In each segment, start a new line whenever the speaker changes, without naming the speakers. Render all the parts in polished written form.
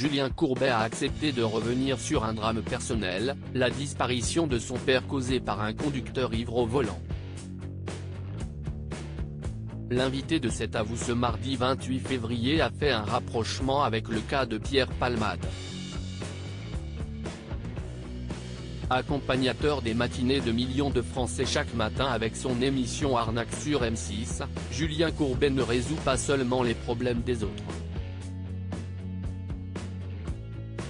Julien Courbet a accepté de revenir sur un drame personnel, la disparition de son père causée par un conducteur ivre au volant. L'invité de cet avou ce mardi 28 février a fait un rapprochement avec le cas de Pierre Palmade. Accompagnateur des matinées de millions de Français chaque matin avec son émission Arnaque sur M6, Julien Courbet ne résout pas seulement les problèmes des autres.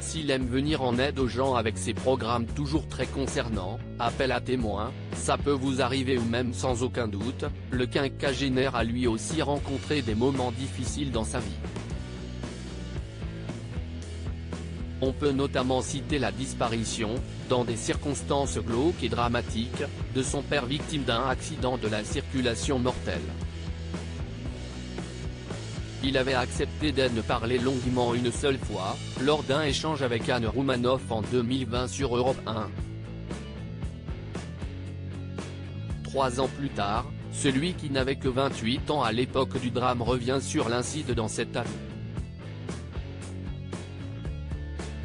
S'il aime venir en aide aux gens avec ses programmes toujours très concernants, appel à témoins, ça peut vous arriver ou même sans aucun doute, le quinquagénaire a lui aussi rencontré des moments difficiles dans sa vie. On peut notamment citer la disparition, dans des circonstances glauques et dramatiques, de son père victime d'un accident de la circulation mortelle. Il avait accepté d'en parler longuement une seule fois, lors d'un échange avec Anne Roumanoff en 2020 sur Europe 1. 3 ans plus tard, celui qui n'avait que 28 ans à l'époque du drame revient sur l'incident dans cet aveu.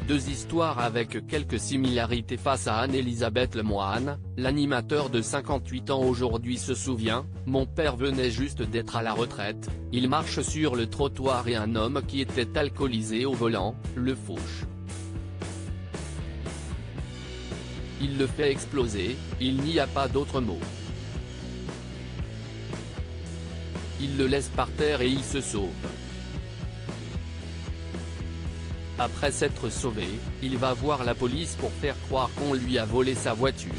Deux histoires avec quelques similarités face à Anne-Elisabeth Lemoine, l'animateur de 58 ans aujourd'hui se souvient, « Mon père venait juste d'être à la retraite, il marche sur le trottoir et un homme qui était alcoolisé au volant, le fauche. Il le fait exploser, il n'y a pas d'autre mot. Il le laisse par terre et il se sauve. Après s'être sauvé, il va voir la police pour faire croire qu'on lui a volé sa voiture.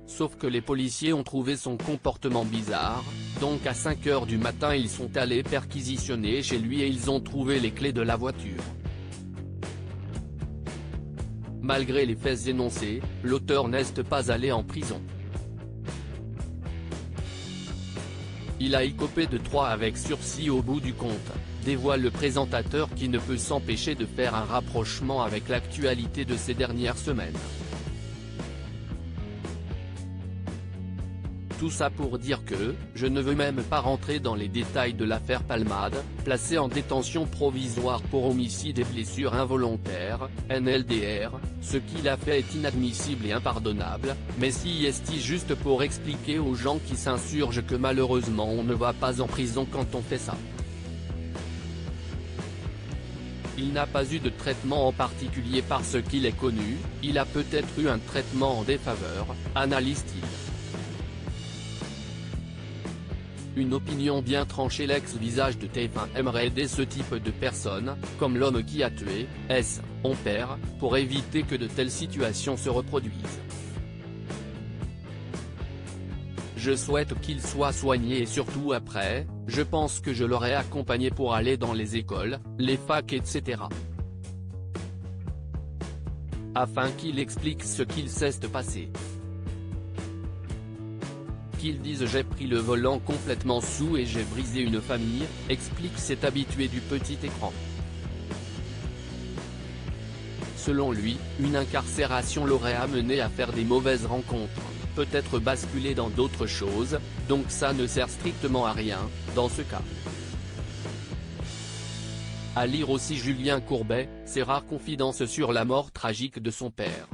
Sauf que les policiers ont trouvé son comportement bizarre, donc à 5 h du matin ils sont allés perquisitionner chez lui et ils ont trouvé les clés de la voiture. Malgré les faits énoncés, l'auteur n'est pas allé en prison. Il a écopé de 3 avec sursis au bout du compte, dévoile le présentateur qui ne peut s'empêcher de faire un rapprochement avec l'actualité de ces dernières semaines. Tout ça pour dire que, je ne veux même pas rentrer dans les détails de l'affaire Palmade, placé en détention provisoire pour homicide et blessures involontaires, NLDR, ce qu'il a fait est inadmissible et impardonnable, mais si est juste pour expliquer aux gens qui s'insurgent que malheureusement on ne va pas en prison quand on fait ça. Il n'a pas eu de traitement en particulier parce qu'il est connu, il a peut-être eu un traitement en défaveur, analyse-t-il. Une opinion bien tranchée. L'ex-visage de TF1 aimerait aider ce type de personnes, comme l'homme qui a tué, on perd, pour éviter que de telles situations se reproduisent. Je souhaite qu'il soit soigné et surtout après, je pense que je l'aurais accompagné pour aller dans les écoles, les facs etc. Afin qu'il explique ce qu'il s'est passé. Qu'il dise j'ai pris le volant complètement sous et j'ai brisé une famille, explique cet habitué du petit écran. Selon lui, une incarcération l'aurait amené à faire des mauvaises rencontres, peut-être basculer dans d'autres choses, donc ça ne sert strictement à rien, dans ce cas. À lire aussi Julien Courbet, ses rares confidences sur la mort tragique de son père.